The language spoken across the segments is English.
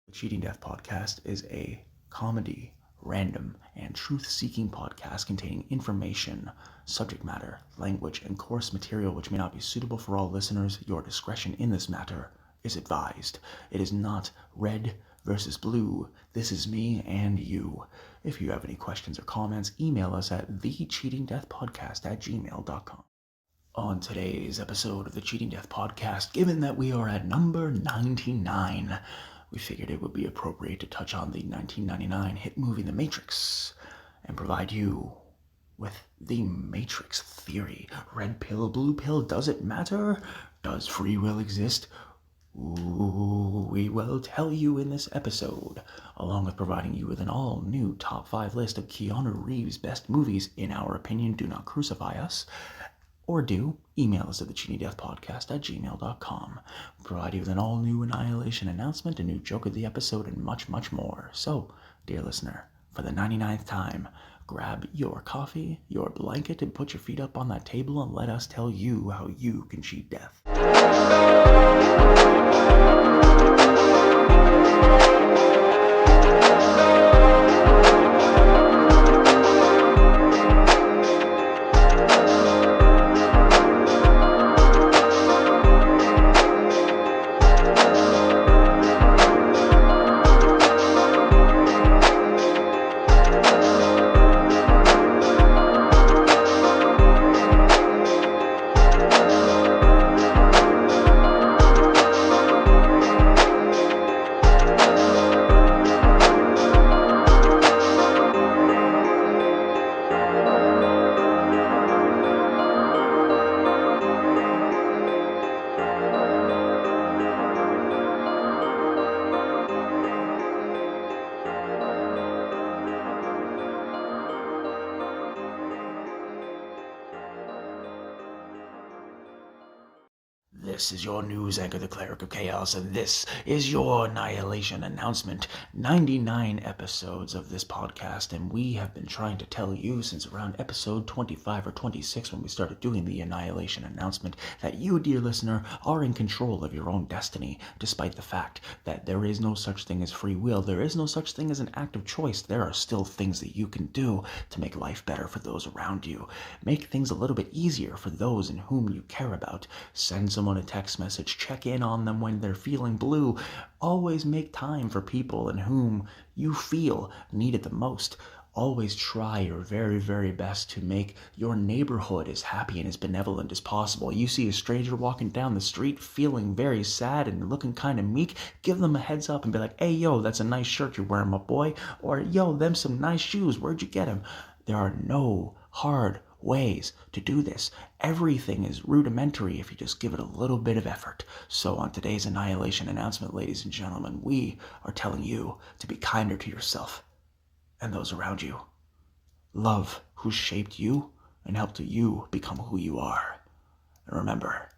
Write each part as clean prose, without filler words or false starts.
The Cheating Death Podcast is a comedy, random, and truth-seeking podcast containing information, subject matter, language, and coarse material which may not be suitable for all listeners. Your discretion in this matter is advised. It is not red versus blue. This is me and you. If you have any questions or comments, email us at thecheatingdeathpodcast@gmail.com. On today's episode of the Cheating Death Podcast, given that we are at number 99, we figured it would be appropriate to touch on the 1999 hit movie The Matrix and provide you with the Matrix theory. Red pill, blue pill, does it matter? Does free will exist? Ooh, we will tell you in this episode, along with providing you with an all-new top 5 list of Keanu Reeves' best movies, in our opinion. Do not crucify us. Or do, email us at thecheatingdeathpodcast@gmail.com. Provide you with an all-new Annihilation Announcement, a new joke of the episode, and much, much more. So, dear listener, for the 99th time, grab your coffee, your blanket, and put your feet up on that table and let us tell you how you can cheat death. This is your news anchor, the Cleric of Chaos, and this is your Annihilation Announcement. 99 episodes of this podcast, and we have been trying to tell you since around episode 25 or 26 when we started doing the Annihilation Announcement that you, dear listener, are in control of your own destiny, despite the fact that there is no such thing as free will. There is no such thing as an act of choice. There are still things that you can do to make life better for those around you. Make things a little bit easier for those in whom you care about. Send someone a text message, check in on them when they're feeling blue. Always make time for people in whom you feel need it the most. Always try your very, very best to make your neighborhood as happy and as benevolent as possible. You see a stranger walking down the street feeling very sad and looking kind of meek, give them a heads up and be like, hey, yo, that's a nice shirt you're wearing, my boy. Or, yo, them some nice shoes. Where'd you get them? There are no hard ways to do this. Everything is rudimentary if you just give it a little bit of effort. So on today's Annihilation Announcement, ladies and gentlemen, we are telling you to be kinder to yourself and those around you. Love who shaped you and helped you become who you are. And remember,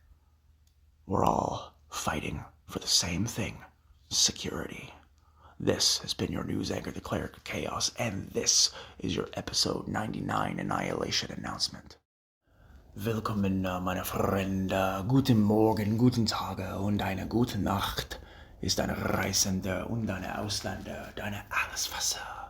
we're all fighting for the same thing: security. This has been your news anchor, the Cleric of Chaos, and this is your episode 99 Annihilation Announcement. Willkommen, meine Freunde. Guten Morgen, guten Tage und eine gute Nacht ist eine Reisende und eine Ausländer, deine Allesfasser,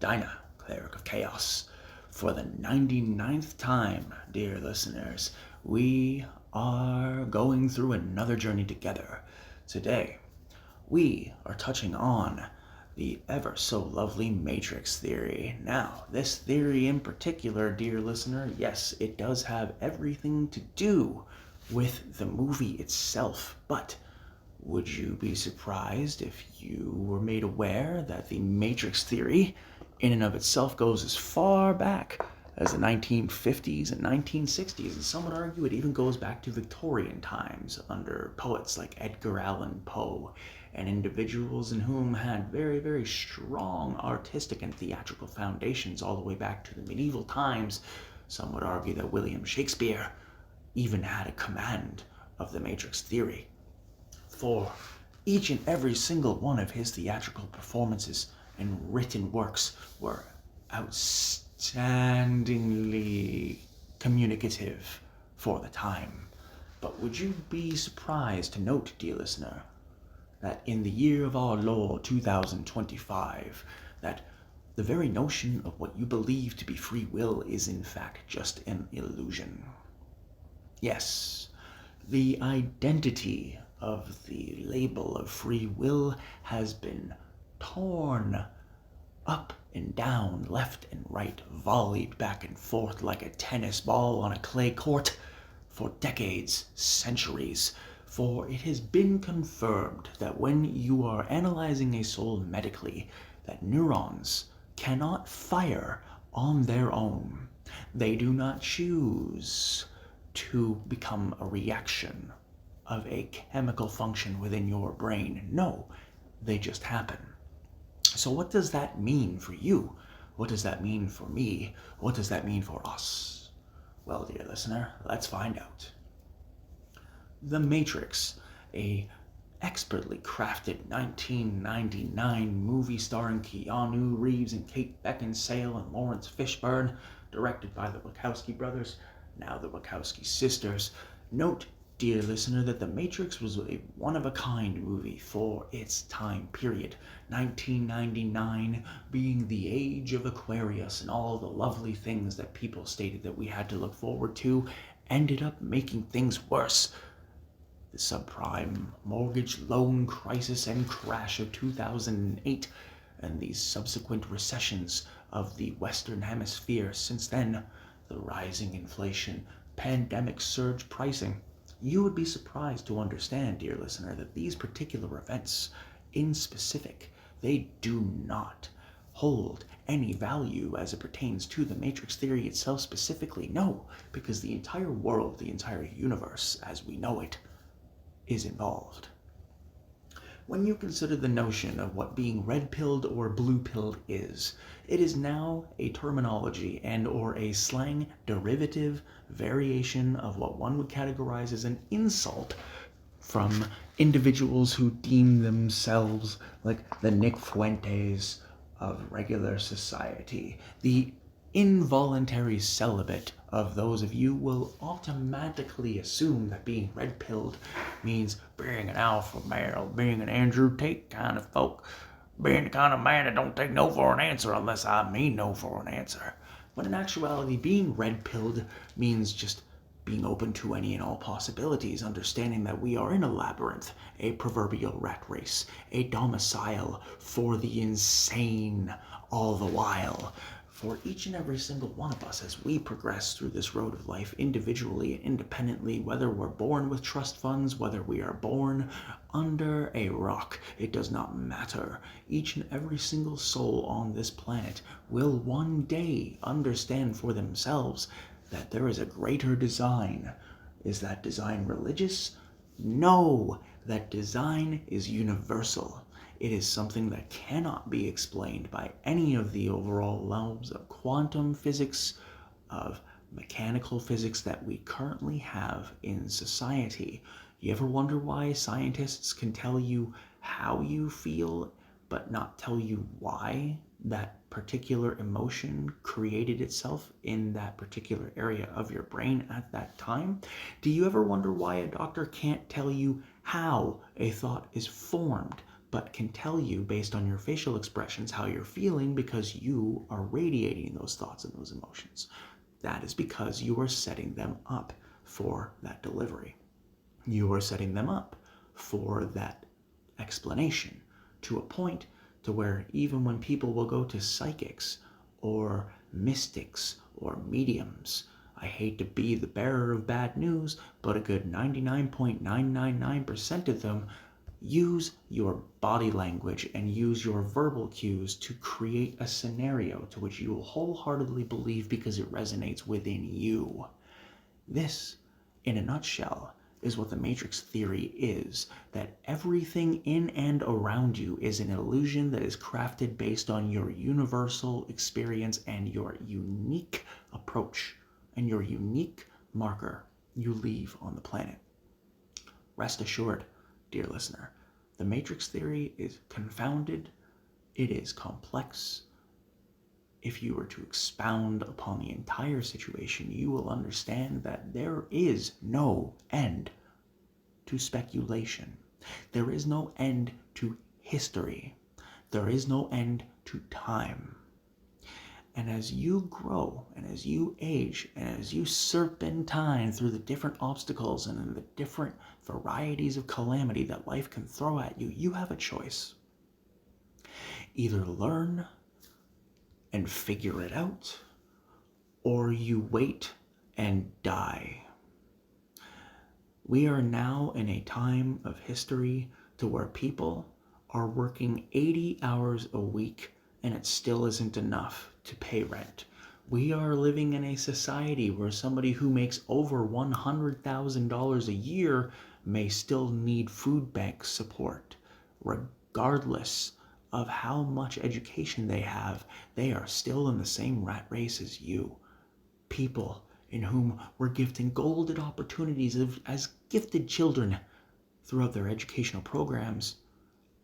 deine Cleric of Chaos. For the 99th time, dear listeners, we are going through another journey together. Today, we are touching on the ever so lovely Matrix theory. Now, this theory in particular, dear listener, yes, it does have everything to do with the movie itself, but would you be surprised if you were made aware that the Matrix theory in and of itself goes as far back as the 1950s and 1960s, and some would argue it even goes back to Victorian times under poets like Edgar Allan Poe and individuals in whom had very, very strong artistic and theatrical foundations all the way back to the medieval times. Some would argue that William Shakespeare even had a command of the Matrix theory. For each and every single one of his theatrical performances and written works were outstandingly communicative for the time. But would you be surprised to note, dear listener, that in the year of our Lord 2025, that the very notion of what you believe to be free will is in fact just an illusion. Yes, the identity of the label of free will has been torn up and down, left and right, volleyed back and forth like a tennis ball on a clay court for decades, centuries. For it has been confirmed that when you are analyzing a soul medically, that neurons cannot fire on their own. They do not choose to become a reaction of a chemical function within your brain. No, they just happen. So what does that mean for you? What does that mean for me? What does that mean for us? Well, dear listener, let's find out. The Matrix, a expertly crafted 1999 movie starring Keanu, Reeves, and Kate Beckinsale and Lawrence Fishburne, directed by the Wachowski brothers, now the Wachowski sisters. Note, dear listener, that The Matrix was a one-of-a-kind movie for its time period. 1999 being the age of Aquarius, and all the lovely things that people stated that we had to look forward to ended up making things worse. The subprime mortgage loan crisis and crash of 2008, and the subsequent recessions of the Western Hemisphere since then, the rising inflation, pandemic surge pricing. You would be surprised to understand, dear listener, that these particular events in specific, they do not hold any value as it pertains to the Matrix theory itself specifically. No, because the entire world, the entire universe as we know it, is involved. When you consider the notion of what being red-pilled or blue-pilled is, it is now a terminology and or a slang derivative variation of what one would categorize as an insult from individuals who deem themselves like the Nick Fuentes of regular society. The involuntary celibate of those of you will automatically assume that being red-pilled means being an alpha male, being an Andrew Tate kind of folk, being the kind of man that don't take no for an answer unless I mean no for an answer. But in actuality, being red-pilled means just being open to any and all possibilities, understanding that we are in a labyrinth, a proverbial rat race, a domicile for the insane all the while. For each and every single one of us as we progress through this road of life individually and independently, whether we're born with trust funds, whether we are born under a rock, it does not matter. Each and every single soul on this planet will one day understand for themselves that there is a greater design. Is that design religious? No, that design is universal. It is something that cannot be explained by any of the overall realms of quantum physics, of mechanical physics that we currently have in society. You ever wonder why scientists can tell you how you feel, but not tell you why that particular emotion created itself in that particular area of your brain at that time? Do you ever wonder why a doctor can't tell you how a thought is formed, but can tell you based on your facial expressions how you're feeling because you are radiating those thoughts and those emotions? That is because you are setting them up for that delivery. You are setting them up for that explanation to a point to where even when people will go to psychics or mystics or mediums, I hate to be the bearer of bad news, but a good 99.999% of them use your body language and use your verbal cues to create a scenario to which you will wholeheartedly believe because it resonates within you. This, in a nutshell, is what the Matrix theory is, that everything in and around you is an illusion that is crafted based on your universal experience and your unique approach and your unique marker you leave on the planet. Rest assured, dear listener, the Matrix theory is confounded, it is complex. If you were to expound upon the entire situation, you will understand that there is no end to speculation. There is no end to history. There is no end to time. And as you grow, and as you age, and as you serpentine through the different obstacles and the different varieties of calamity that life can throw at you, you have a choice. Either learn and figure it out, or you wait and die. We are now in a time of history to where people are working 80 hours a week and it still isn't enough to pay rent. We are living in a society where somebody who makes over $100,000 a year may still need food bank support. Regardless of how much education they have, they are still in the same rat race as you. People in whom we're gifting golden opportunities as gifted children throughout their educational programs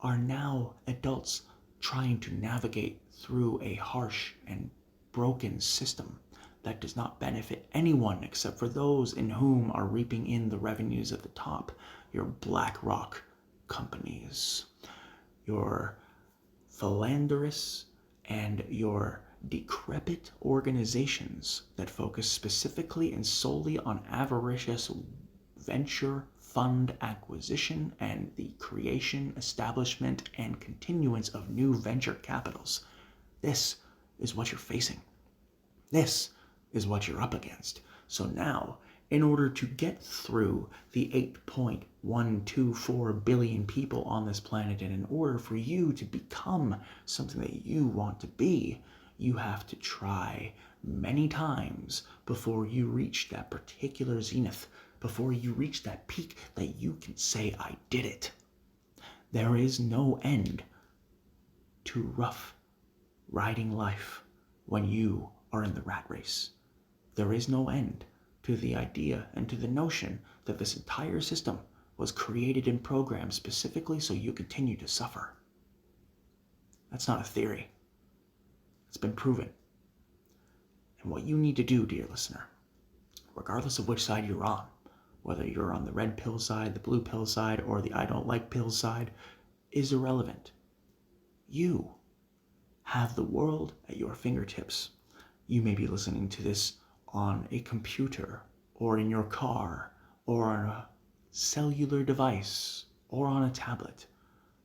are now adults trying to navigate through a harsh and broken system that does not benefit anyone except for those in whom are reaping in the revenues at the top. Your BlackRock companies, your philanderous and your decrepit organizations that focus specifically and solely on avaricious venture fund acquisition and the creation, establishment, and continuance of new venture capitals. This is what you're facing. This is what you're up against. So now, in order to get through the 8.124 billion people on this planet, and in order for you to become something that you want to be, you have to try many times before you reach that particular zenith, before you reach that peak that you can say, I did it. There is no end to rough riding life when you are in the rat race. There is no end to the idea and to the notion that this entire system was created and programmed specifically so you continue to suffer. That's not a theory. It's been proven. And what you need to do, dear listener, regardless of which side you're on, whether you're on the red pill side, the blue pill side, or the I don't like pills side, is irrelevant. You have the world at your fingertips. You may be listening to this on a computer, or in your car, or on a cellular device, or on a tablet.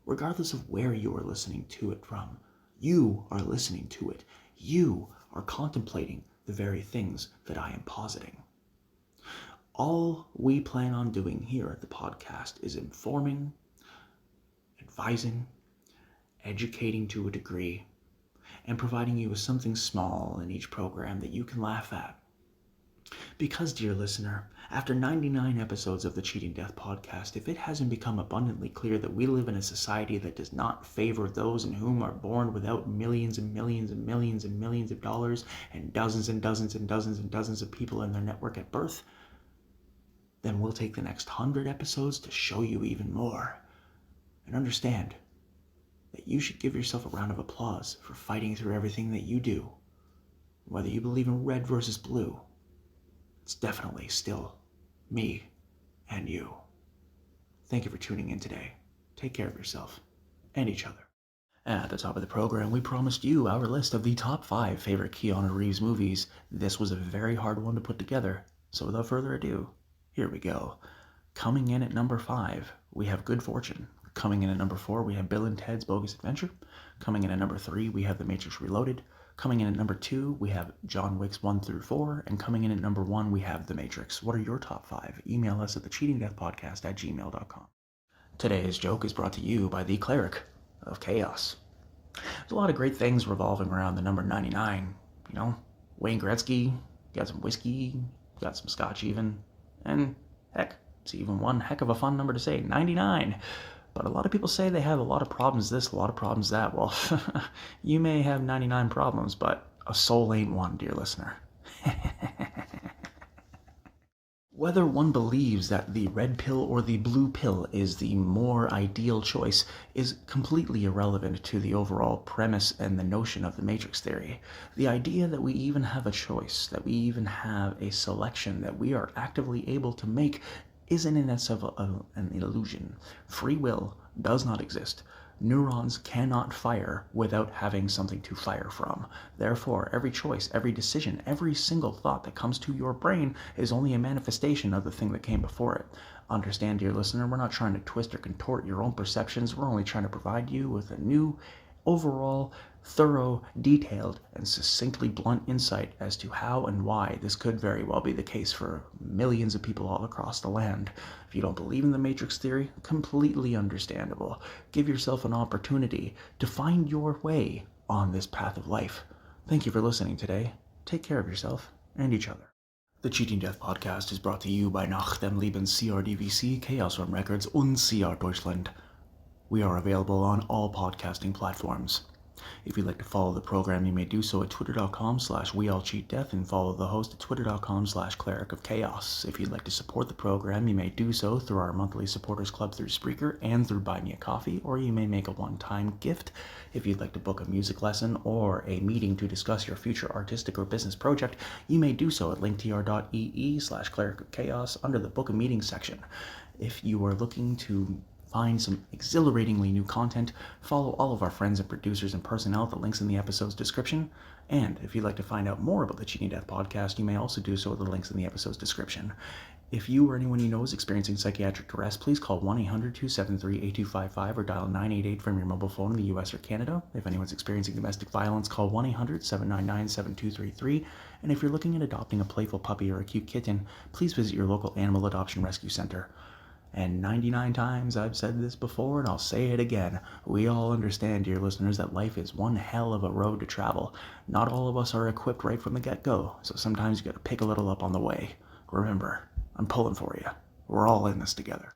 Regardless of where you are listening to it from, you are listening to it. You are contemplating the very things that I am positing. All we plan on doing here at the podcast is informing, advising, educating to a degree, and providing you with something small in each program that you can laugh at. Because, dear listener, after 99 episodes of the Cheating Death podcast, if it hasn't become abundantly clear that we live in a society that does not favor those in whom are born without millions and millions and millions and millions of dollars and dozens and dozens and dozens and dozens of people in their network at birth, then we'll take the next 100 episodes to show you even more. And understand that you should give yourself a round of applause for fighting through everything that you do. Whether you believe in red versus blue, it's definitely still me and you. Thank you for tuning in today. Take care of yourself and each other. At the top of the program, we promised you our list of the top 5 favorite Keanu Reeves movies. This was a very hard one to put together, so without further ado, here we go. Coming in at number 5, we have Good Fortune. Coming in at number 4, we have Bill and Ted's Bogus Adventure. Coming in at number 3, we have The Matrix Reloaded. Coming in at number 2, we have John Wick's 1 through 4. And coming in at number 1, we have The Matrix. What are your top 5? Email us at thecheatingdeathpodcast@gmail.com. Today's joke is brought to you by the Cleric of Chaos. There's a lot of great things revolving around the number 99. You know, Wayne Gretzky, got some whiskey, got some scotch even. And heck, it's even one heck of a fun number to say, 99. But a lot of people say they have a lot of problems this, a lot of problems that. Well, you may have 99 problems, but a soul ain't one, dear listener. Whether one believes that the red pill or the blue pill is the more ideal choice is completely irrelevant to the overall premise and the notion of the Matrix theory. The idea that we even have a choice, that we even have a selection that we are actively able to make is in itself an illusion. Free will does not exist. Neurons cannot fire without having something to fire from. Therefore, every choice, every decision, every single thought that comes to your brain is only a manifestation of the thing that came before it. Understand, dear listener, we're not trying to twist or contort your own perceptions. We're only trying to provide you with a new, overall, thorough, detailed, and succinctly blunt insight as to how and why this could very well be the case for millions of people all across the land. If you don't believe in the Matrix theory, completely understandable. Give yourself an opportunity to find your way on this path of life. Thank you for listening today. Take care of yourself and each other. The Cheating Death Podcast is brought to you by Nach dem Leben CRDVC, Chaos Realm Records und CR Deutschland. We are available on all podcasting platforms. If you'd like to follow the program, you may do so at twitter.com/weallcheatdeath and follow the host at twitter.com/Cleric of Chaos. If you'd like to support the program, you may do so through our monthly supporters club through Spreaker and through Buy Me a Coffee, or you may make a one-time gift. If you'd like to book a music lesson or a meeting to discuss your future artistic or business project, you may do so at linktr.ee/Cleric of Chaos under the Book a Meeting section. If you are looking to find some exhilaratingly new content, follow all of our friends and producers and personnel at the links in the episode's description. And if you'd like to find out more about the Cheating Death Podcast, you may also do so at the links in the episode's description. If you or anyone you know is experiencing psychiatric duress, please call 1-800-273-8255 or dial 988 from your mobile phone in the US or Canada. If anyone's experiencing domestic violence, call 1-800-799-7233. And if you're looking at adopting a playful puppy or a cute kitten, please visit your local animal adoption rescue center. And 99 times I've said this before, and I'll say it again. We all understand, dear listeners, that life is one hell of a road to travel. Not all of us are equipped right from the get-go, so sometimes you gotta pick a little up on the way. Remember, I'm pulling for you. We're all in this together.